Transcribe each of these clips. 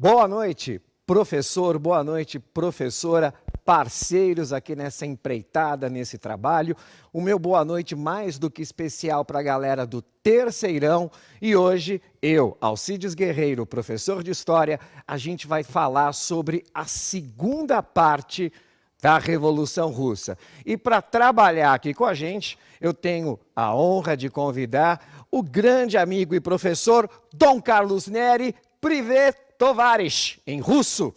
Boa noite, professor, boa noite, professora, parceiros aqui nessa empreitada, nesse trabalho. O meu boa noite mais do que especial para a galera do Terceirão. E hoje, eu, Alcides Guerreiro, professor de História, a gente vai falar sobre a segunda parte da Revolução Russa. E para trabalhar aqui com a gente, eu tenho a honra de convidar o grande amigo e professor Dom Carlos Neri, Privet Tovarish, em russo.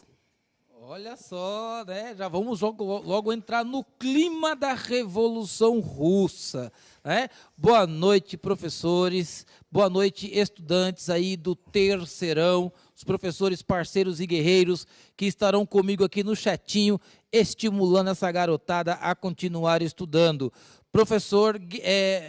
Olha só, né? Já vamos logo entrar no clima da Revolução Russa, né? Boa noite, professores. Boa noite, estudantes aí do Terceirão, os professores parceiros e guerreiros que estarão comigo aqui no chatinho, estimulando essa garotada a continuar estudando. Professor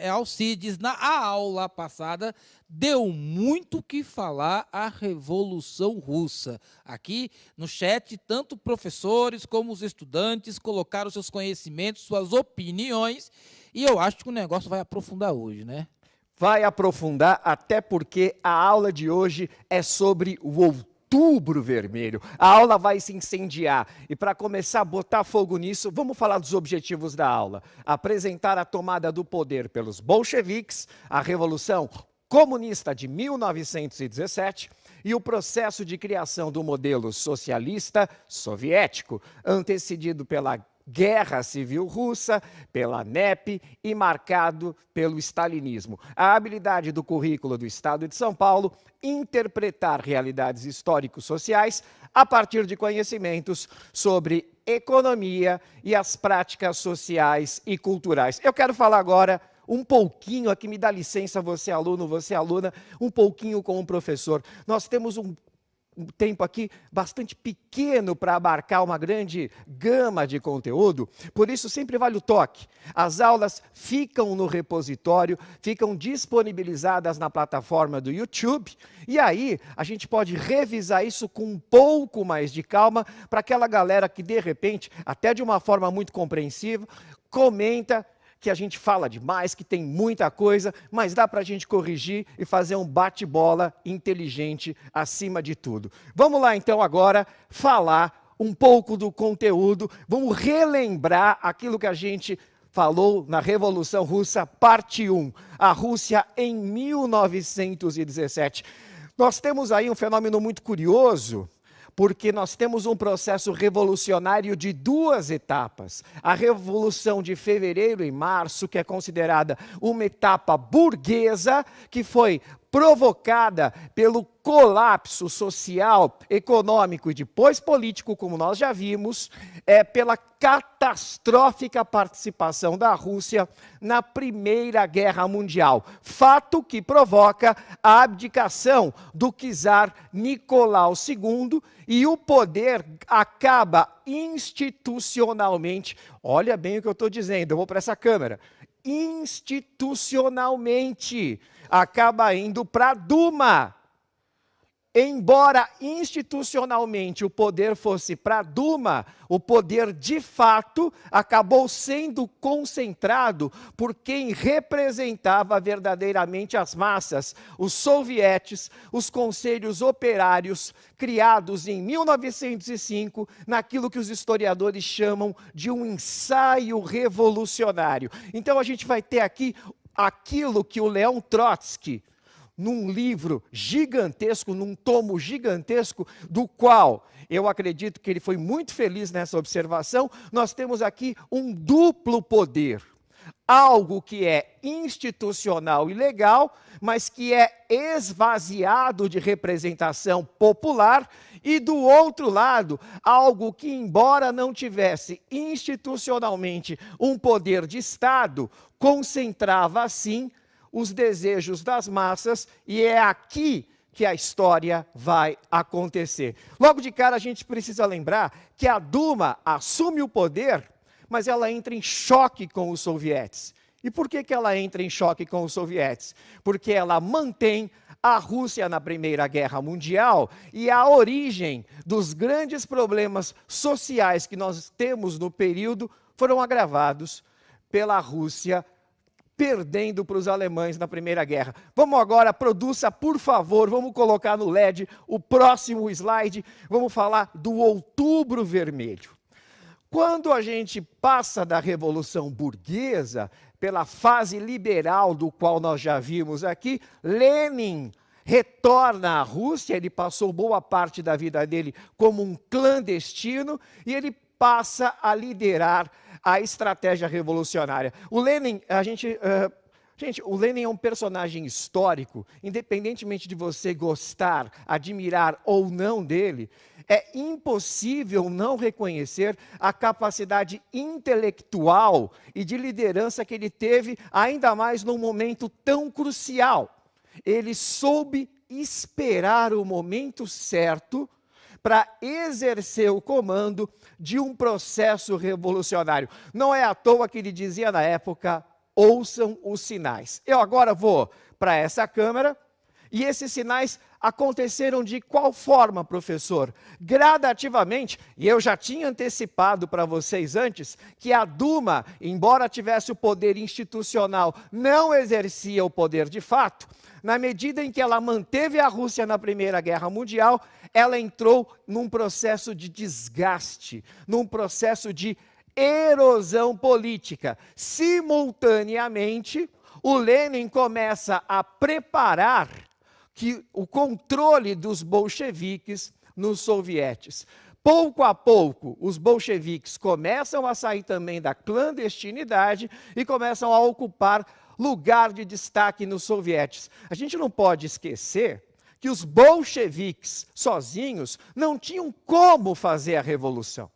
Alcides, na aula passada, deu muito o que falar a Revolução Russa. Aqui no chat, tanto professores como os estudantes colocaram seus conhecimentos, suas opiniões, e eu acho que o negócio vai aprofundar hoje, né? Vai aprofundar, até porque a aula de hoje é sobre o Outubro Vermelho. A aula vai se incendiar. E para começar a botar fogo nisso, vamos falar dos objetivos da aula. Apresentar a tomada do poder pelos bolcheviques, a Revolução Comunista de 1917 e o processo de criação do modelo socialista soviético, antecedido pela Guerra Civil Russa, pela NEP e marcado pelo stalinismo. A habilidade do currículo do Estado de São Paulo interpretar realidades históricos-sociais a partir de conhecimentos sobre economia e as práticas sociais e culturais. Eu quero falar agora um pouquinho, aqui me dá licença, você aluno, você aluna, um pouquinho com o professor. Nós temos um tempo aqui bastante pequeno para abarcar uma grande gama de conteúdo, por isso sempre vale o toque. As aulas ficam no repositório, ficam disponibilizadas na plataforma do YouTube, e aí a gente pode revisar isso com um pouco mais de calma para aquela galera que de repente, até de uma forma muito compreensiva, comenta que a gente fala demais, que tem muita coisa, mas dá para a gente corrigir e fazer um bate-bola inteligente acima de tudo. Vamos lá então agora falar um pouco do conteúdo, vamos relembrar aquilo que a gente falou na Revolução Russa, parte 1, a Rússia em 1917. Nós temos aí um fenômeno muito curioso, porque nós temos um processo revolucionário de duas etapas. A Revolução de Fevereiro e Março, que é considerada uma etapa burguesa, que foi provocada pelo colapso social, econômico e depois político, como nós já vimos, pela catastrófica participação da Rússia na Primeira Guerra Mundial. Fato que provoca a abdicação do czar Nicolau II e o poder acaba institucionalmente, olha bem o que eu estou dizendo, eu vou para essa câmera, institucionalmente acaba indo para a Duma. Embora institucionalmente o poder fosse para a Duma, o poder de fato acabou sendo concentrado por quem representava verdadeiramente as massas, os sovietes, os conselhos operários, criados em 1905, naquilo que os historiadores chamam de um ensaio revolucionário. Então a gente vai ter aqui aquilo que o Leão Trotsky, num livro gigantesco, num tomo gigantesco, do qual eu acredito que ele foi muito feliz nessa observação, nós temos aqui um duplo poder. Algo que é institucional e legal, mas que é esvaziado de representação popular, e do outro lado, algo que, embora não tivesse institucionalmente um poder de Estado, concentrava, assim, os desejos das massas, e é aqui que a história vai acontecer. Logo de cara, a gente precisa lembrar que a Duma assume o poder, mas ela entra em choque com os sovietes. E por que ela entra em choque com os sovietes? Porque ela mantém a Rússia na Primeira Guerra Mundial, e a origem dos grandes problemas sociais que nós temos no período foram agravados pela Rússia perdendo para os alemães na Primeira Guerra. Vamos agora, produza, por favor, vamos colocar no LED o próximo slide, vamos falar do Outubro Vermelho. Quando a gente passa da Revolução Burguesa, pela fase liberal do qual nós já vimos aqui, Lenin retorna à Rússia, ele passou boa parte da vida dele como um clandestino, e ele passa a liderar a estratégia revolucionária. O Lenin, o Lenin é um personagem histórico, independentemente de você gostar, admirar ou não dele, é impossível não reconhecer a capacidade intelectual e de liderança que ele teve, ainda mais num momento tão crucial. Ele soube esperar o momento certo para exercer o comando de um processo revolucionário. Não é à toa que ele dizia na época: ouçam os sinais. Eu agora vou para essa câmera, e esses sinais aconteceram de qual forma, professor? Gradativamente, e eu já tinha antecipado para vocês antes, que a Duma, embora tivesse o poder institucional, não exercia o poder de fato. Na medida em que ela manteve a Rússia na Primeira Guerra Mundial, ela entrou num processo de desgaste, num processo de erosão política. Simultaneamente, o Lenin começa a preparar o controle dos bolcheviques nos sovietes. Pouco a pouco, os bolcheviques começam a sair também da clandestinidade e começam a ocupar lugar de destaque nos sovietes. A gente não pode esquecer que os bolcheviques sozinhos não tinham como fazer a revolução.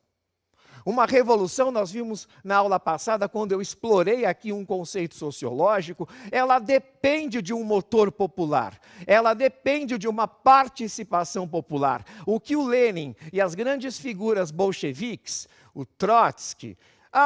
Uma revolução, nós vimos na aula passada, quando eu explorei aqui um conceito sociológico, ela depende de um motor popular, ela depende de uma participação popular. O que o Lenin e as grandes figuras bolcheviques, o Trotsky,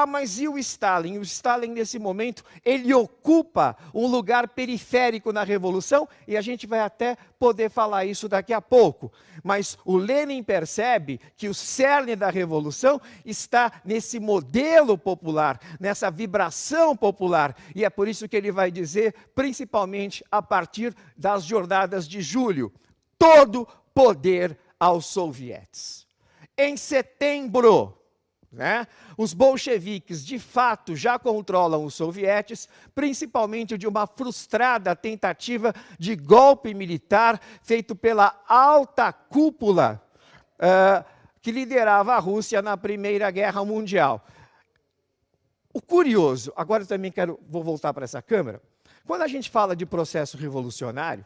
mas e o Stalin? O Stalin, nesse momento, ele ocupa um lugar periférico na Revolução, e a gente vai até poder falar isso daqui a pouco. Mas o Lenin percebe que o cerne da Revolução está nesse modelo popular, nessa vibração popular, e é por isso que ele vai dizer, principalmente a partir das jornadas de julho, todo poder aos sovietes. Em setembro, os bolcheviques, de fato, já controlam os sovietes, principalmente de uma frustrada tentativa de golpe militar feito pela alta cúpula que liderava a Rússia na Primeira Guerra Mundial. O curioso, agora eu também vou voltar para essa câmera, quando a gente fala de processo revolucionário,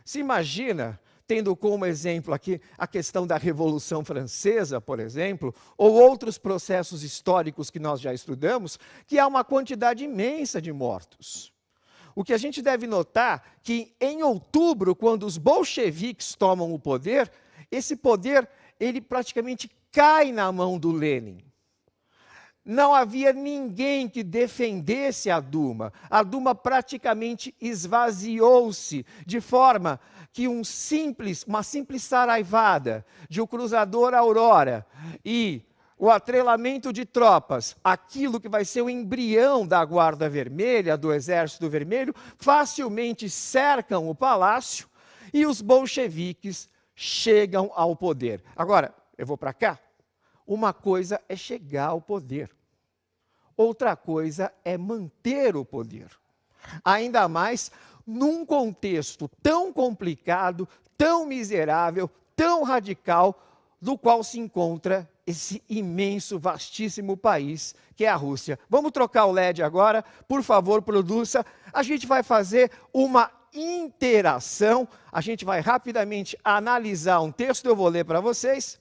se imagina, tendo como exemplo aqui a questão da Revolução Francesa, por exemplo, ou outros processos históricos que nós já estudamos, que há uma quantidade imensa de mortos. O que a gente deve notar que em outubro, quando os bolcheviques tomam o poder, esse poder ele praticamente cai na mão do Lenin. Não havia ninguém que defendesse a Duma. A Duma praticamente esvaziou-se, de forma que uma simples saraivada de um cruzador Aurora e o atrelamento de tropas, aquilo que vai ser o embrião da Guarda Vermelha, do Exército Vermelho, facilmente cercam o palácio e os bolcheviques chegam ao poder. Agora, eu vou para cá. Uma coisa é chegar ao poder, outra coisa é manter o poder. Ainda mais num contexto tão complicado, tão miserável, tão radical, do qual se encontra esse imenso, vastíssimo país que é a Rússia. Vamos trocar o LED agora, por favor, produza. A gente vai fazer uma interação, a gente vai rapidamente analisar um texto, eu vou ler para vocês.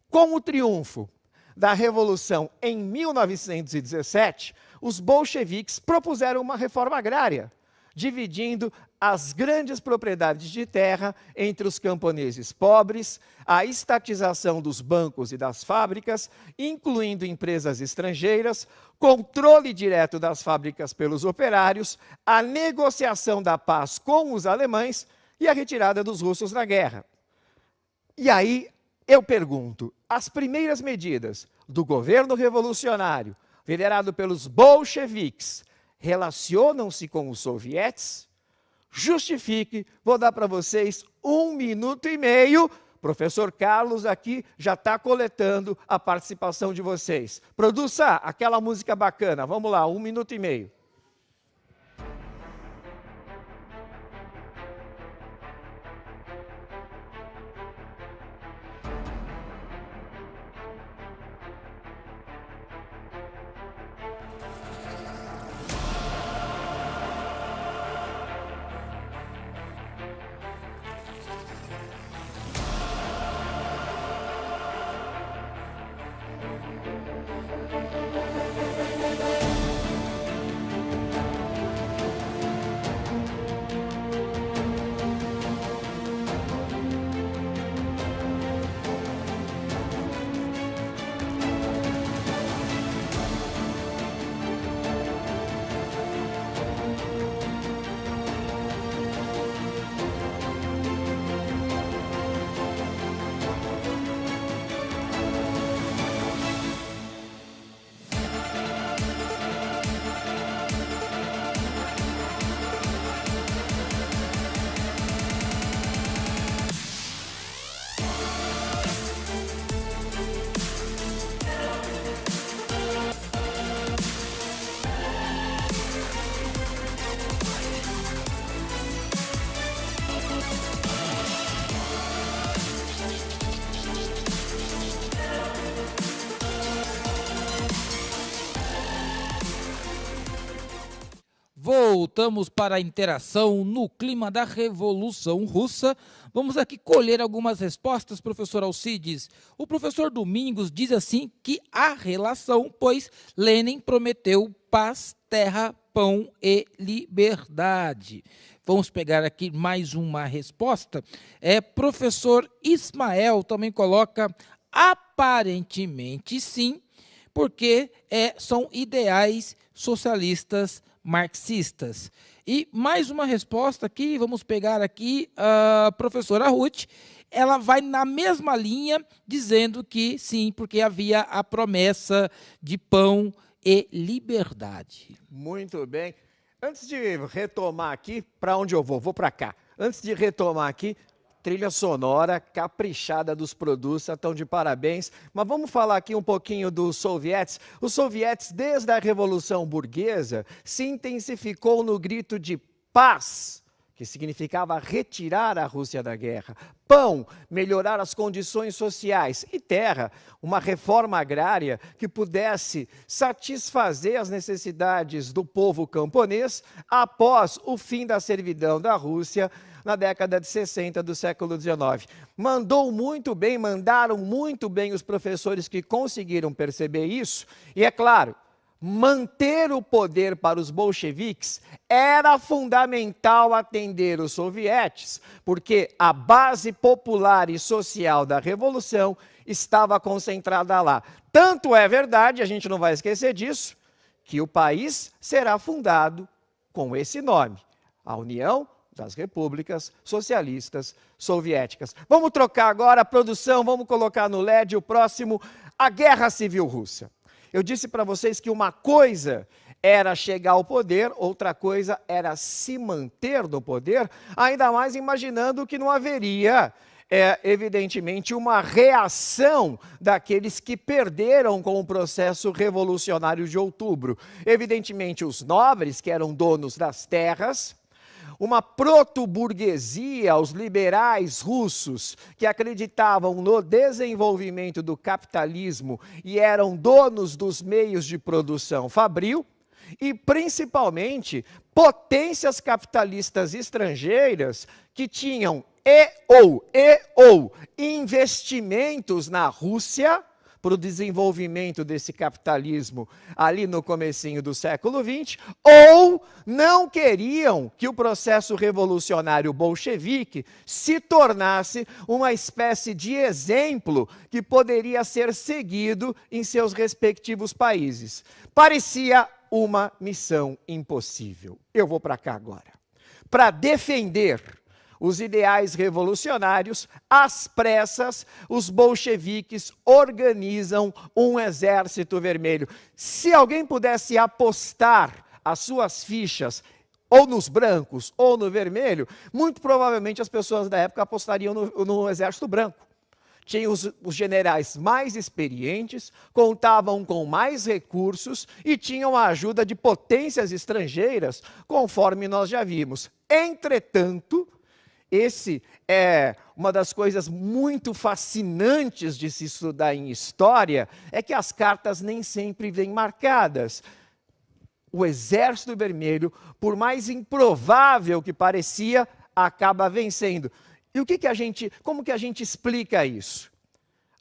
Com o triunfo da Revolução em 1917, os bolcheviques propuseram uma reforma agrária, dividindo as grandes propriedades de terra entre os camponeses pobres, a estatização dos bancos e das fábricas, incluindo empresas estrangeiras, controle direto das fábricas pelos operários, a negociação da paz com os alemães e a retirada dos russos da guerra. E aí, eu pergunto, as primeiras medidas do governo revolucionário, liderado pelos bolcheviques, relacionam-se com os sovietes? Justifique, vou dar para vocês 1 minuto e meio. Professor Carlos aqui já está coletando a participação de vocês. Produza aquela música bacana, vamos lá, 1 minuto e meio. Voltamos para a interação no clima da Revolução Russa. Vamos aqui colher algumas respostas, professor Alcides. O professor Domingos diz assim que há relação, pois Lenin prometeu paz, terra, pão e liberdade. Vamos pegar aqui mais uma resposta. Professor Ismael também coloca aparentemente sim, porque são ideais socialistas marxistas. E mais uma resposta aqui, vamos pegar aqui a professora Ruth, ela vai na mesma linha, dizendo que sim, porque havia a promessa de pão e liberdade. Muito bem. Antes de retomar aqui, para onde eu vou? Vou para cá. Antes de retomar aqui, trilha sonora caprichada dos Produça, estão de parabéns. Mas vamos falar aqui um pouquinho dos sovietes. Os sovietes, desde a Revolução Burguesa, se intensificou no grito de paz, que significava retirar a Rússia da guerra. Pão, melhorar as condições sociais. E terra, uma reforma agrária que pudesse satisfazer as necessidades do povo camponês após o fim da servidão da Rússia na década de 60 do século XIX. Mandaram muito bem os professores que conseguiram perceber isso. E é claro, manter o poder para os bolcheviques era fundamental atender os sovietes, porque a base popular e social da revolução estava concentrada lá. Tanto é verdade, a gente não vai esquecer disso, que o país será fundado com esse nome, a União das Repúblicas Socialistas Soviéticas. Vamos trocar agora a produção, vamos colocar no LED o próximo, a Guerra Civil Russa. Eu disse para vocês que uma coisa era chegar ao poder, outra coisa era se manter no poder, ainda mais imaginando que não haveria, evidentemente, uma reação daqueles que perderam com o processo revolucionário de outubro. Evidentemente, os nobres, que eram donos das terras, uma proto-burguesia, os liberais russos, que acreditavam no desenvolvimento do capitalismo e eram donos dos meios de produção fabril, e principalmente potências capitalistas estrangeiras que tinham ou investimentos na Rússia para o desenvolvimento desse capitalismo ali no comecinho do século XX, ou não queriam que o processo revolucionário bolchevique se tornasse uma espécie de exemplo que poderia ser seguido em seus respectivos países. Parecia uma missão impossível. Eu vou para cá agora. Para defender os ideais revolucionários, às pressas, os bolcheviques organizam um exército vermelho. Se alguém pudesse apostar as suas fichas ou nos brancos ou no vermelho, muito provavelmente as pessoas da época apostariam no Exército Branco. Tinham os generais mais experientes, contavam com mais recursos e tinham a ajuda de potências estrangeiras, conforme nós já vimos. Entretanto, esse é uma das coisas muito fascinantes de se estudar em história, é que as cartas nem sempre vêm marcadas. O Exército Vermelho, por mais improvável que parecia, acaba vencendo. E como que a gente explica isso?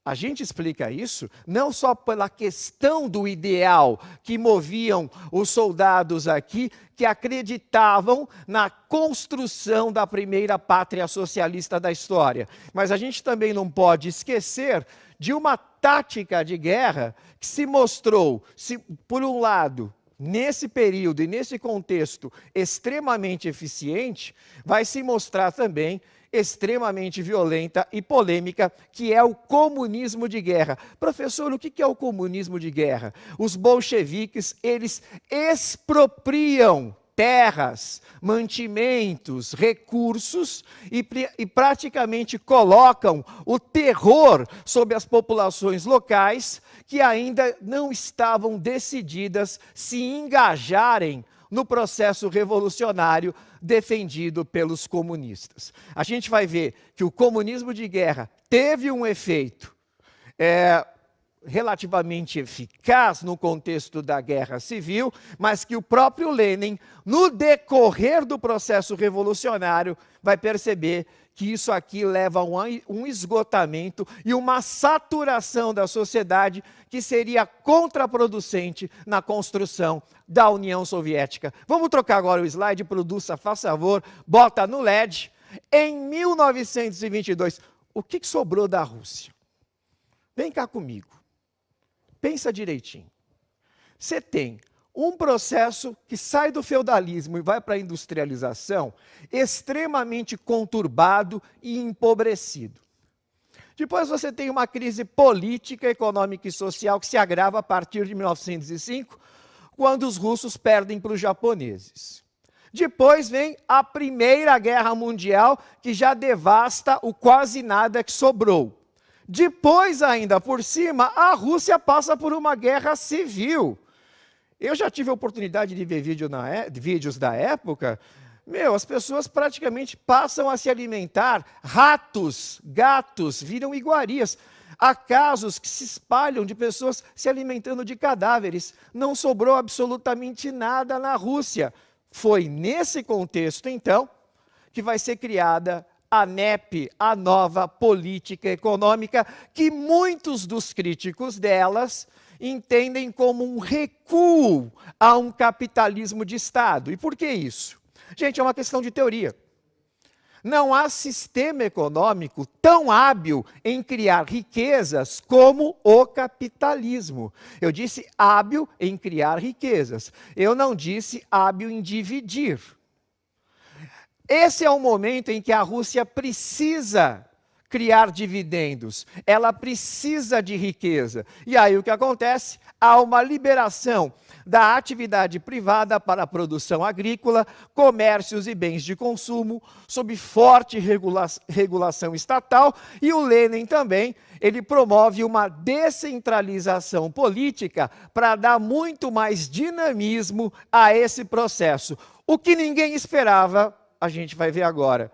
A gente explica isso não só pela questão do ideal que moviam os soldados aqui, que acreditavam na construção da primeira pátria socialista da história, mas a gente também não pode esquecer de uma tática de guerra que se mostrou, por um lado, nesse período e nesse contexto extremamente eficiente, vai se mostrar também extremamente violenta e polêmica, que é o comunismo de guerra. Professor, o que é o comunismo de guerra? Os bolcheviques, eles expropriam terras, mantimentos, recursos e praticamente colocam o terror sobre as populações locais que ainda não estavam decididas se engajarem no processo revolucionário defendido pelos comunistas. A gente vai ver que o comunismo de guerra teve um efeito relativamente eficaz no contexto da guerra civil, mas que o próprio Lenin, no decorrer do processo revolucionário, vai perceber que isso aqui leva a um esgotamento e uma saturação da sociedade que seria contraproducente na construção da União Soviética. Vamos trocar agora o slide, produça, faça favor, bota no LED. Em 1922, o que sobrou da Rússia? Vem cá comigo. Pensa direitinho. Você tem um processo que sai do feudalismo e vai para a industrialização extremamente conturbado e empobrecido. Depois você tem uma crise política, econômica e social que se agrava a partir de 1905, quando os russos perdem para os japoneses. Depois vem a Primeira Guerra Mundial, que já devasta o quase nada que sobrou. Depois, ainda por cima, a Rússia passa por uma guerra civil. Eu já tive a oportunidade de ver vídeos da época. As pessoas praticamente passam a se alimentar. Ratos, gatos, viram iguarias. Há casos que se espalham de pessoas se alimentando de cadáveres. Não sobrou absolutamente nada na Rússia. Foi nesse contexto, então, que vai ser criada a NEP, a nova política econômica, que muitos dos críticos delas entendem como um recuo a um capitalismo de Estado. E por que isso? Gente, é uma questão de teoria. Não há sistema econômico tão hábil em criar riquezas como o capitalismo. Eu disse hábil em criar riquezas. Eu não disse hábil em dividir. Esse é o momento em que a Rússia precisa criar dividendos, ela precisa de riqueza. E aí o que acontece? Há uma liberação da atividade privada para a produção agrícola, comércios e bens de consumo, sob forte regulação estatal, e o Lenin também, ele promove uma descentralização política para dar muito mais dinamismo a esse processo. O que ninguém esperava, a gente vai ver agora.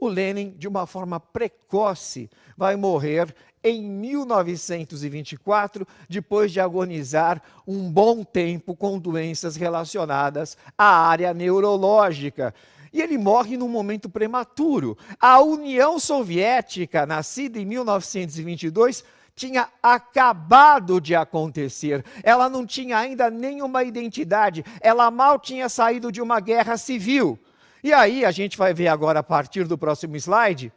O Lenin, de uma forma precoce, vai morrer em 1924, depois de agonizar um bom tempo com doenças relacionadas à área neurológica. E ele morre num momento prematuro. A União Soviética, nascida em 1922, tinha acabado de acontecer. Ela não tinha ainda nenhuma identidade. Ela mal tinha saído de uma guerra civil. E aí a gente vai ver agora, a partir do próximo slide,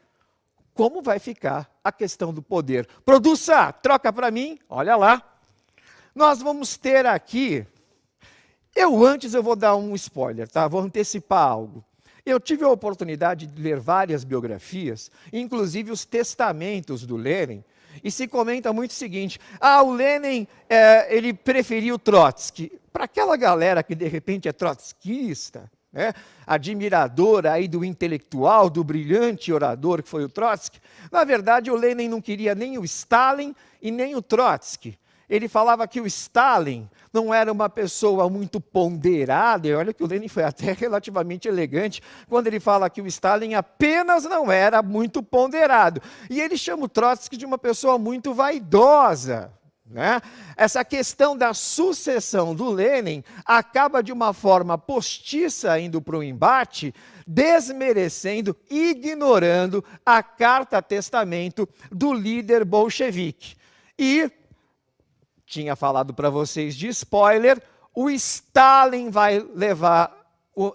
como vai ficar a questão do poder. Produça, troca para mim, olha lá. Nós vamos ter aqui, antes eu vou dar um spoiler, tá? Vou antecipar algo. Eu tive a oportunidade de ler várias biografias, inclusive os testamentos do Lenin, e se comenta muito o seguinte: o Lenin, ele preferiu Trotsky. para aquela galera que de repente é trotskista, né, admiradora aí do intelectual, do brilhante orador que foi o Trotsky, na verdade o Lenin não queria nem o Stalin e nem o Trotsky. Ele falava que o Stalin não era uma pessoa muito ponderada, e olha que o Lenin foi até relativamente elegante, quando ele fala que o Stalin apenas não era muito ponderado. E ele chama o Trotsky de uma pessoa muito vaidosa. Né? Essa questão da sucessão do Lenin acaba de uma forma postiça indo para o embate, desmerecendo, ignorando a carta-testamento do líder bolchevique. E, tinha falado para vocês de spoiler, o Stalin vai levar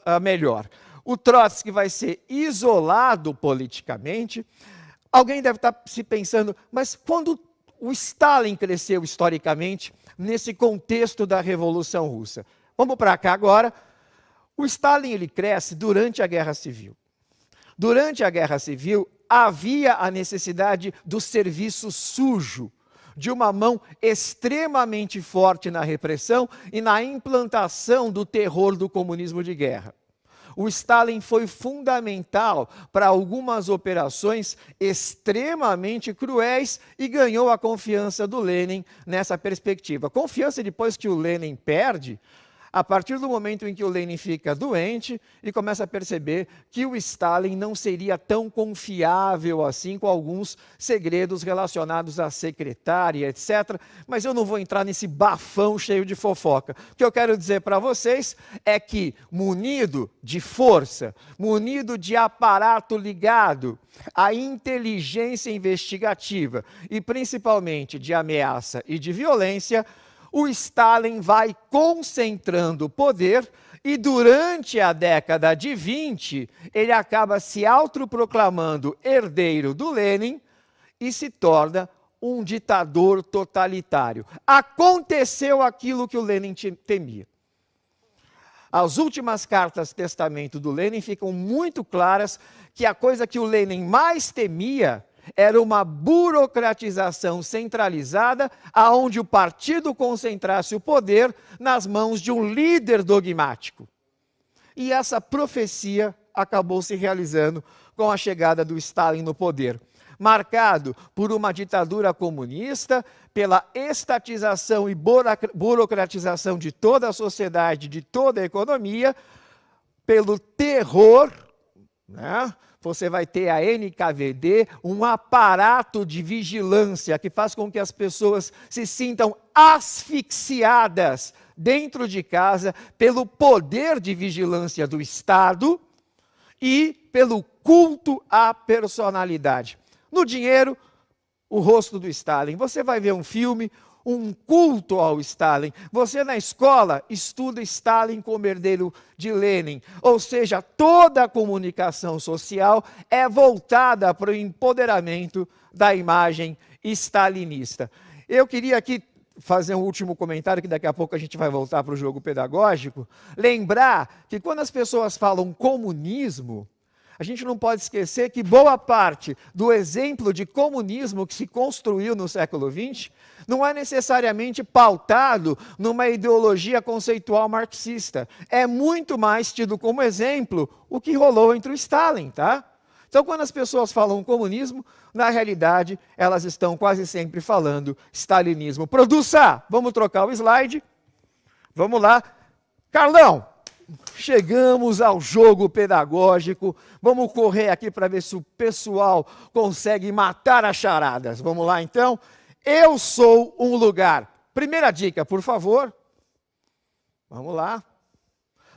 a melhor. O Trotsky vai ser isolado politicamente. Alguém deve estar se pensando, mas quando o Stalin cresceu historicamente nesse contexto da Revolução Russa? Vamos para cá agora. O Stalin ele cresce durante a Guerra Civil. Durante a Guerra Civil, havia a necessidade do serviço sujo, de uma mão extremamente forte na repressão e na implantação do terror do comunismo de guerra. O Stalin foi fundamental para algumas operações extremamente cruéis e ganhou a confiança do Lenin nessa perspectiva. Confiança depois que o Lenin perde, a partir do momento em que o Lenin fica doente e começa a perceber que o Stalin não seria tão confiável assim com alguns segredos relacionados à secretária, etc. Mas eu não vou entrar nesse bafão cheio de fofoca. O que eu quero dizer para vocês é que, munido de força, munido de aparato ligado à inteligência investigativa e principalmente de ameaça e de violência, o Stalin vai concentrando poder e durante a década de 20, ele acaba se autoproclamando herdeiro do Lenin e se torna um ditador totalitário. Aconteceu aquilo que o Lenin temia. As últimas cartas testamento do Lenin ficam muito claras que a coisa que o Lenin mais temia era uma burocratização centralizada, aonde o partido concentrasse o poder nas mãos de um líder dogmático. E essa profecia acabou se realizando com a chegada do Stalin no poder, marcado por uma ditadura comunista, pela estatização e burocratização de toda a sociedade, de toda a economia, pelo terror, né? Você vai ter a NKVD, um aparato de vigilância que faz com que as pessoas se sintam asfixiadas dentro de casa pelo poder de vigilância do Estado e pelo culto à personalidade. No dinheiro, o rosto do Stalin. Você vai ver um filme, um culto ao Stalin. Você na escola estuda Stalin como herdeiro de Lenin. Ou seja, toda a comunicação social é voltada para o empoderamento da imagem stalinista. Eu queria aqui fazer um último comentário, que daqui a pouco a gente vai voltar para o jogo pedagógico. Lembrar que quando as pessoas falam comunismo, a gente não pode esquecer que boa parte do exemplo de comunismo que se construiu no século XX não é necessariamente pautado numa ideologia conceitual marxista. É muito mais tido como exemplo o que rolou entre o Stalin, tá? Então, quando as pessoas falam comunismo, na realidade, elas estão quase sempre falando stalinismo. Produça, vamos trocar o slide. Vamos lá. Carlão! Chegamos ao jogo pedagógico. Vamos correr aqui para ver se o pessoal consegue matar as charadas. Vamos lá, então? Eu sou um lugar. Primeira dica, por favor. Vamos lá.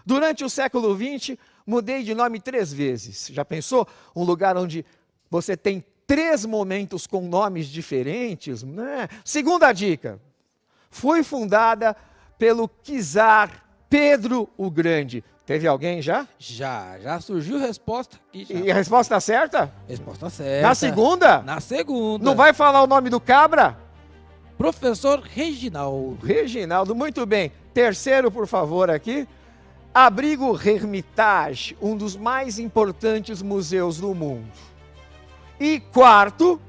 Durante o século XX, mudei de nome 3 vezes. Já pensou? Um lugar onde você tem 3 momentos com nomes diferentes, né? Segunda dica. Foi fundada pelo czar Pedro o Grande. Teve alguém já? Já surgiu resposta aqui. Já. E a resposta está certa? Resposta certa. Na segunda? Na segunda. Não vai falar o nome do cabra? Professor Reginaldo. Reginaldo, muito bem. Terceiro, por favor, aqui. Abrigo Hermitage, um dos mais importantes museus do mundo. E quarto,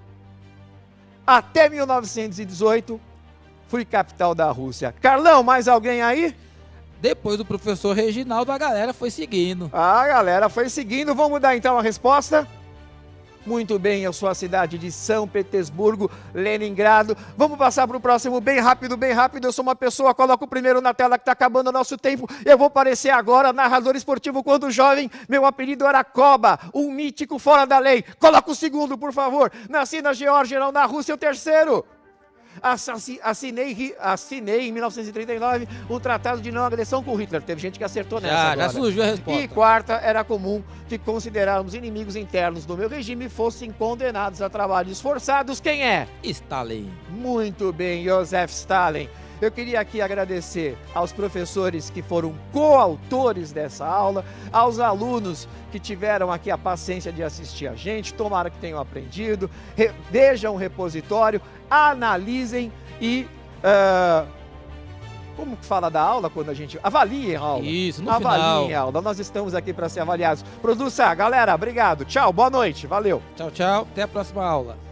até 1918, fui capital da Rússia. Carlão, mais alguém aí? Depois do professor Reginaldo, a galera foi seguindo. A galera foi seguindo. Vamos dar então a resposta? Muito bem, eu sou a cidade de São Petersburgo, Leningrado. Vamos passar para o próximo, bem rápido, bem rápido. Eu sou uma pessoa, coloco o primeiro na tela que está acabando o nosso tempo. Eu vou aparecer agora, narrador esportivo quando jovem. Meu apelido era Koba, um mítico fora da lei. Coloca o segundo, por favor. Nasci na Geórgia, não na Rússia, o terceiro. Assinei em 1939 um tratado de não agressão com Hitler. Teve gente que acertou nessa agora. Já surgiu a resposta. E quarta, era comum que considerarmos inimigos internos do meu regime fossem condenados a trabalhos forçados. Quem é? Stalin. Muito bem, Joseph Stalin. Eu queria aqui agradecer aos professores que foram coautores dessa aula, aos alunos que tiveram aqui a paciência de assistir a gente, tomara que tenham aprendido, vejam o repositório, analisem e... como que fala da aula quando a gente... Avaliem a aula. Isso, no Avaliem final. a aula, nós estamos aqui para ser avaliados. Produção, galera, obrigado, tchau, boa noite, valeu. Tchau, tchau. Até a próxima aula.